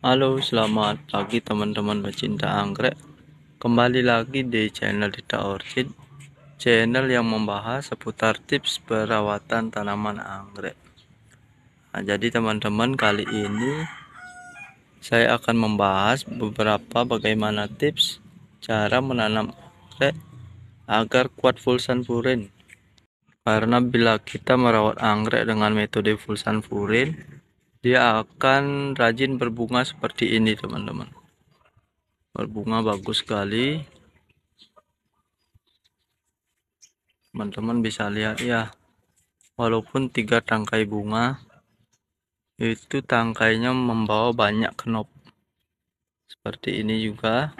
Halo, selamat pagi teman-teman pecinta anggrek. Kembali lagi di channel Dita Orchid, channel yang membahas seputar tips perawatan tanaman anggrek. Nah, jadi teman-teman, kali ini saya akan membahas beberapa bagaimana tips cara menanam anggrek agar kuat fulsanfurin. Karena bila kita merawat anggrek dengan metode fulsanfurin, dia akan rajin berbunga seperti ini teman-teman. Berbunga bagus sekali. Teman-teman bisa lihat ya, walaupun 3 tangkai bunga, itu tangkainya membawa banyak knop seperti ini juga.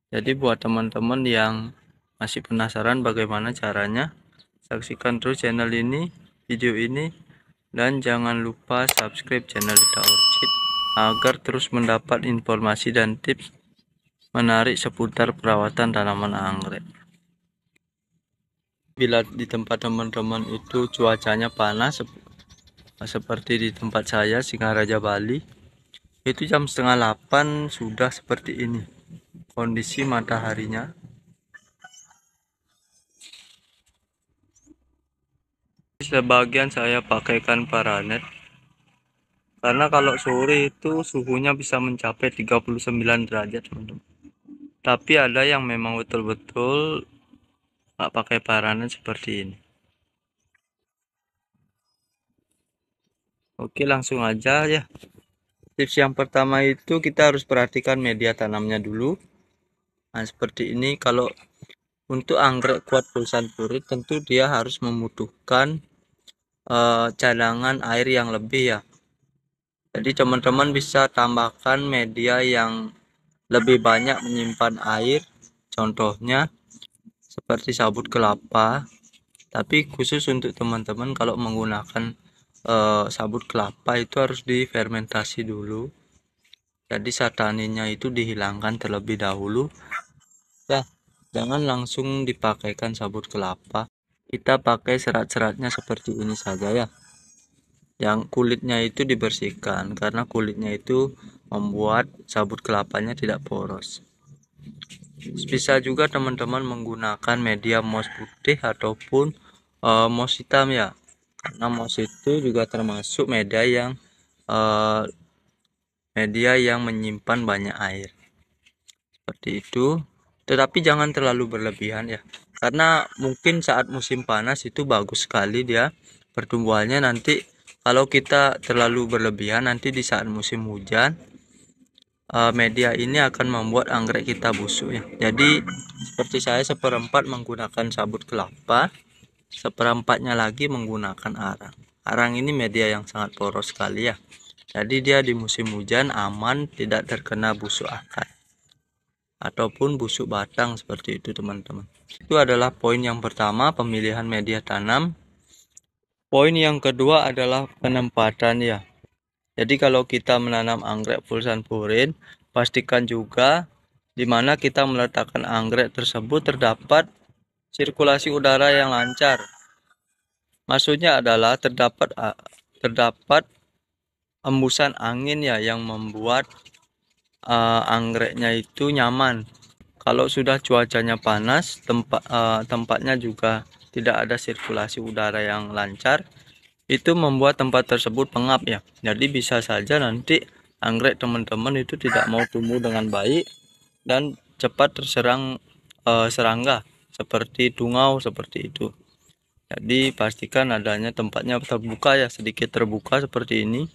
Jadi buat teman-teman yang masih penasaran bagaimana caranya, saksikan terus channel ini, video ini, dan jangan lupa subscribe channel Dita Orchid agar terus mendapat informasi dan tips menarik seputar perawatan tanaman anggrek. Bila di tempat teman-teman itu cuacanya panas seperti di tempat saya, Singaraja Bali, itu jam setengah 8 sudah seperti ini kondisi mataharinya. Sebagian saya pakaikan paranet karena kalau sore itu suhunya bisa mencapai 39 derajat teman-teman. Tapi ada yang memang betul-betul nggak pakai paranet seperti ini. Oke, langsung aja ya. Tips yang pertama itu kita harus perhatikan media tanamnya dulu. Nah, seperti ini. Kalau untuk anggrek kuat fulsanfurin, tentu dia harus membutuhkan cadangan air yang lebih ya. Jadi teman-teman bisa tambahkan media yang lebih banyak menyimpan air, contohnya seperti sabut kelapa. Tapi khusus untuk teman-teman kalau menggunakan sabut kelapa itu harus difermentasi dulu. Jadi sataninya itu dihilangkan terlebih dahulu. Ya, jangan langsung dipakaikan sabut kelapa. Kita pakai serat-seratnya seperti ini saja ya. Yang kulitnya itu dibersihkan karena kulitnya itu membuat sabut kelapanya tidak poros. Bisa juga teman-teman menggunakan media moss putih ataupun moss hitam ya. Karena moss itu juga termasuk media yang menyimpan banyak air. Seperti itu. Tetapi jangan terlalu berlebihan ya. Karena mungkin saat musim panas itu bagus sekali dia pertumbuhannya. Nanti kalau kita terlalu berlebihan, nanti di saat musim hujan media ini akan membuat anggrek kita busuk ya. Jadi seperti saya seperempat menggunakan sabut kelapa, seperempatnya lagi menggunakan arang. Arang ini media yang sangat poros sekali ya. Jadi dia di musim hujan aman, tidak terkena busuk akar ataupun busuk batang seperti itu teman-teman. Itu adalah poin yang pertama, pemilihan media tanam. Poin yang kedua adalah penempatan ya. Jadi kalau kita menanam anggrek fulsanfurin, pastikan juga di mana kita meletakkan anggrek tersebut terdapat sirkulasi udara yang lancar. Maksudnya adalah terdapat embusan angin ya yang membuat anggreknya itu nyaman. Kalau sudah cuacanya panas, tempatnya juga tidak ada sirkulasi udara yang lancar, itu membuat tempat tersebut pengap ya. Jadi bisa saja nanti anggrek teman-teman itu tidak mau tumbuh dengan baik dan cepat terserang serangga seperti tungau seperti itu. Jadi pastikan adanya tempatnya terbuka ya, sedikit terbuka seperti ini.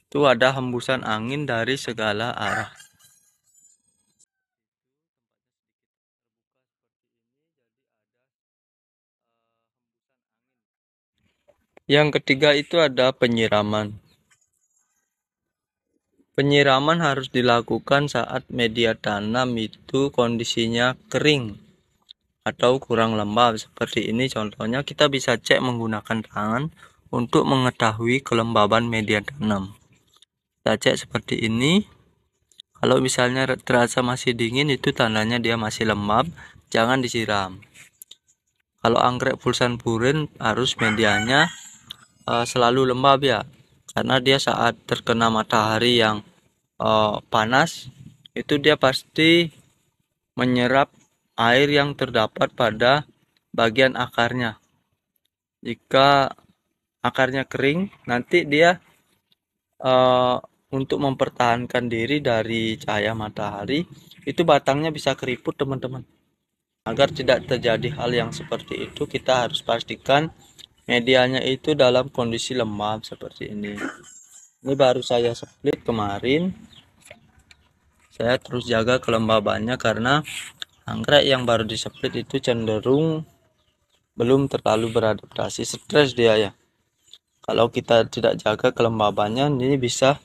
Itu ada hembusan angin dari segala arah. Yang ketiga itu ada penyiraman. Penyiraman harus dilakukan saat media tanam itu kondisinya kering atau kurang lembab seperti ini. Contohnya kita bisa cek menggunakan tangan untuk mengetahui kelembaban media tanam. Kita cek seperti ini. Kalau misalnya terasa masih dingin, itu tandanya dia masih lembab, jangan disiram. Kalau anggrek fulsanfurin harus medianya selalu lembab ya. karena dia saat terkena matahari yang panas itu dia pasti menyerap air yang terdapat pada bagian akarnya. Jika akarnya kering, nanti dia eh, untuk mempertahankan diri dari cahaya matahari, itu batangnya bisa keriput, teman-teman. Agar tidak terjadi hal yang seperti itu, kita harus pastikan medianya itu dalam kondisi lembab seperti ini. Ini baru saya split kemarin. Saya terus jaga kelembabannya karena anggrek yang baru diseplit itu cenderung belum terlalu beradaptasi, stres dia ya. Kalau kita tidak jaga kelembabannya, ini bisa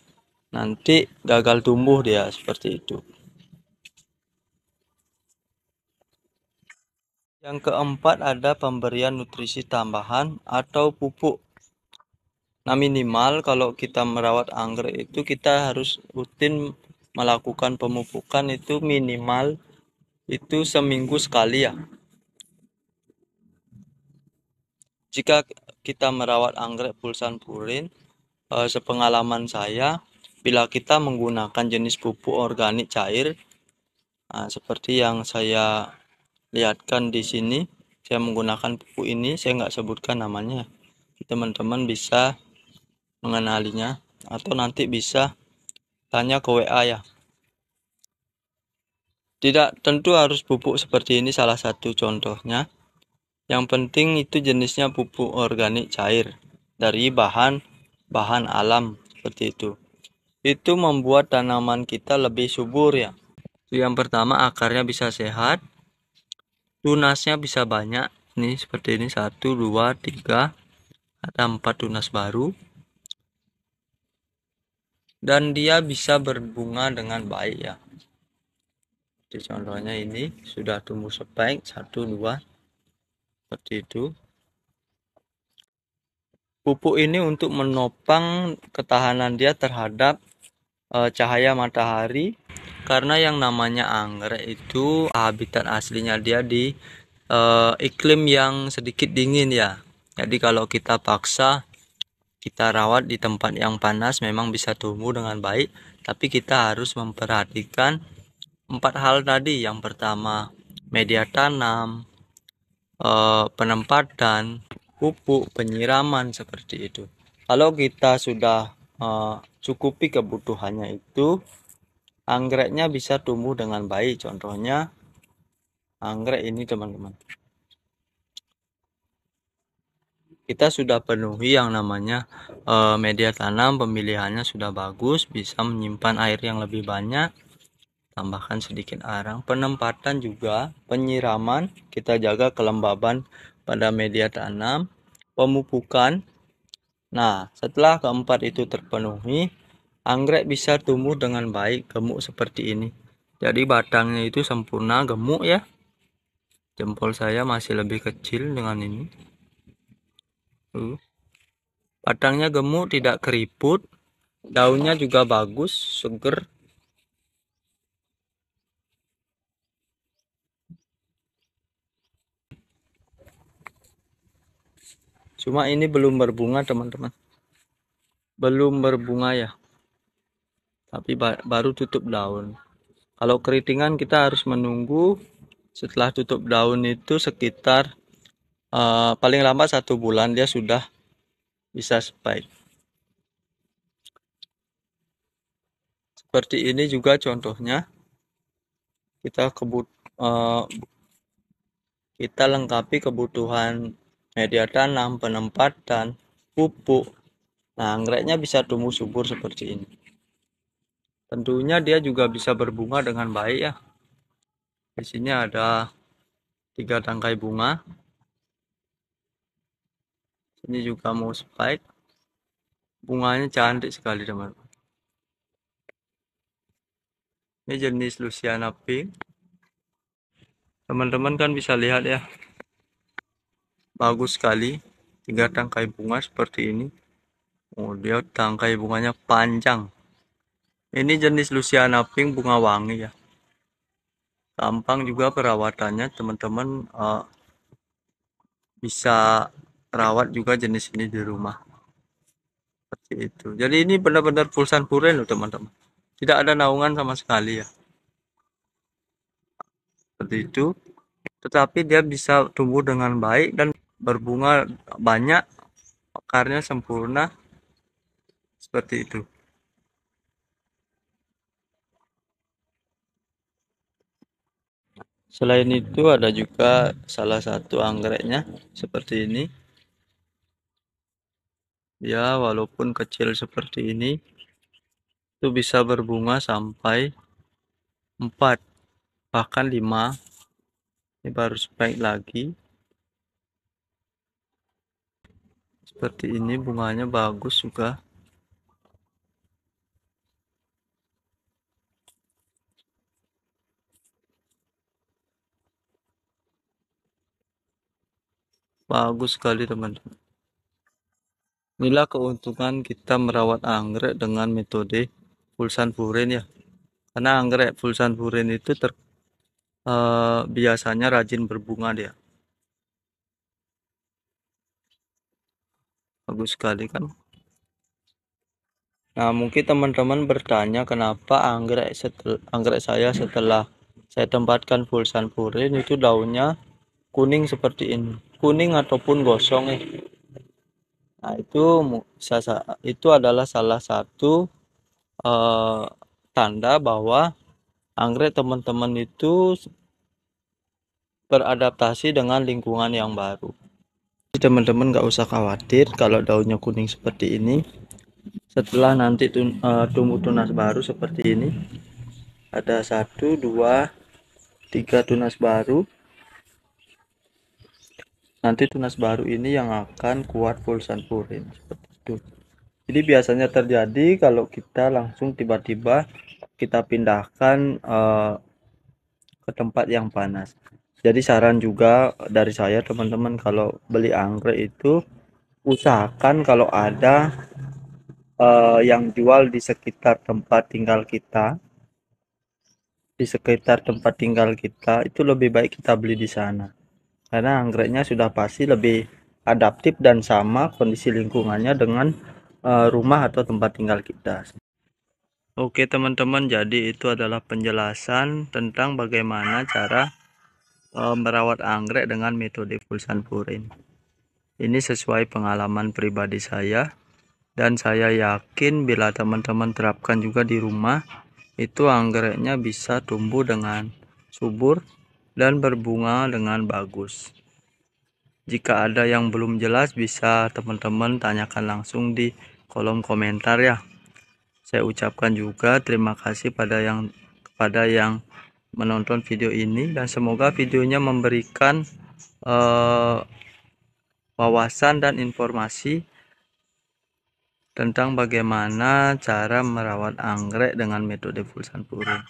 nanti gagal tumbuh dia seperti itu. Yang keempat ada pemberian nutrisi tambahan atau pupuk. Nah, minimal kalau kita merawat anggrek itu kita harus rutin melakukan pemupukan itu minimal itu seminggu sekali ya. Jika kita merawat anggrek pulsan purin, sepengalaman saya, bila kita menggunakan jenis pupuk organik cair, seperti yang saya lihatkan di sini, saya menggunakan pupuk ini, saya nggak sebutkan namanya. Teman-teman bisa mengenalinya, atau nanti bisa tanya ke WA ya. Tidak tentu harus pupuk seperti ini salah satu contohnya. Yang penting itu jenisnya pupuk organik cair dari bahan alam seperti itu. Itu membuat tanaman kita lebih subur ya. Yang pertama, akarnya bisa sehat, tunasnya bisa banyak. Ini seperti ini, 1, 2, 3, ada 4 tunas baru. Dan dia bisa berbunga dengan baik ya. Jadi contohnya ini sudah tumbuh spike 1, 2 seperti itu. Pupuk ini untuk menopang ketahanan dia terhadap cahaya matahari, karena yang namanya anggrek itu habitat aslinya dia di iklim yang sedikit dingin ya. Jadi kalau kita paksa kita rawat di tempat yang panas memang bisa tumbuh dengan baik, tapi kita harus memperhatikan 4 hal tadi. Yang pertama, media tanam, penempatan, pupuk, penyiraman seperti itu. Kalau kita sudah cukupi kebutuhannya itu, anggreknya bisa tumbuh dengan baik. Contohnya anggrek ini, teman-teman. Kita sudah penuhi yang namanya media tanam, pemilihannya sudah bagus, bisa menyimpan air yang lebih banyak. Tambahkan sedikit arang. Penempatan juga, penyiraman, kita jaga kelembaban pada media tanam, pemupukan. Nah, setelah keempat itu terpenuhi, anggrek bisa tumbuh dengan baik, gemuk seperti ini. Jadi batangnya itu sempurna gemuk ya. Jempol saya masih lebih kecil dengan ini. Batangnya gemuk, tidak keriput, daunnya juga bagus, seger. Cuma ini belum berbunga, teman-teman. Belum berbunga ya. Tapi baru tutup daun. Kalau keritingan kita harus menunggu setelah tutup daun itu sekitar paling lambat 1 bulan dia sudah bisa spike. Seperti ini juga contohnya. Kita lengkapi kebutuhan media tanam, penempatan, pupuk. Nah, anggreknya bisa tumbuh subur seperti ini. Tentunya dia juga bisa berbunga dengan baik ya. Di sini ada 3 tangkai bunga. Ini juga mau spike. Bunganya cantik sekali, teman-teman. Ini jenis Louisiana Pink. Teman-teman kan bisa lihat ya. Bagus sekali. 3 tangkai bunga seperti ini. Oh, dia tangkai bunganya panjang. Ini jenis Louisiana Pink, bunga wangi ya. Gampang juga perawatannya, teman-teman bisa rawat juga jenis ini di rumah. seperti itu. Jadi ini benar-benar pulsan puren loh teman-teman, tidak ada naungan sama sekali ya, seperti itu. Tetapi dia bisa tumbuh dengan baik dan berbunga banyak, akarnya sempurna, seperti itu. Selain itu ada juga salah satu anggreknya seperti ini. Ya, walaupun kecil seperti ini, itu bisa berbunga sampai 4 bahkan 5. Ini baru spike lagi. Seperti ini bunganya bagus juga. Bagus sekali teman-teman. Inilah keuntungan kita merawat anggrek dengan metode pulsan puren ya. Karena anggrek pulsan puren itu biasanya rajin berbunga dia. Bagus sekali kan. Nah, mungkin teman-teman bertanya kenapa anggrek saya setelah saya tempatkan pulsan puren itu daunnya kuning seperti ini. Kuning ataupun gosong ya. Nah, itu adalah salah satu eh, tanda bahwa anggrek teman-teman itu beradaptasi dengan lingkungan yang baru. Jadi teman-teman nggak usah khawatir kalau daunnya kuning seperti ini. Setelah nanti tumbuh tunas baru seperti ini, ada 1, 2, 3 tunas baru. Nanti tunas baru ini yang akan kuat pulsan purin seperti itu. Jadi biasanya terjadi kalau kita langsung tiba-tiba kita pindahkan ke tempat yang panas. Jadi saran juga dari saya teman-teman, kalau beli anggrek itu usahakan kalau ada yang jual di sekitar tempat tinggal kita, itu lebih baik kita beli di sana. Karena anggreknya sudah pasti lebih adaptif dan sama kondisi lingkungannya dengan rumah atau tempat tinggal kita. Oke teman-teman, jadi itu adalah penjelasan tentang bagaimana cara merawat anggrek dengan metode pulsan purin. Ini sesuai pengalaman pribadi saya, dan saya yakin bila teman-teman terapkan juga di rumah, itu anggreknya bisa tumbuh dengan subur dan berbunga dengan bagus. Jika ada yang belum jelas, bisa teman-teman tanyakan langsung di kolom komentar ya. Saya ucapkan juga terima kasih kepada yang menonton video ini, dan semoga videonya memberikan wawasan dan informasi tentang bagaimana cara merawat anggrek dengan metode pulsan purin.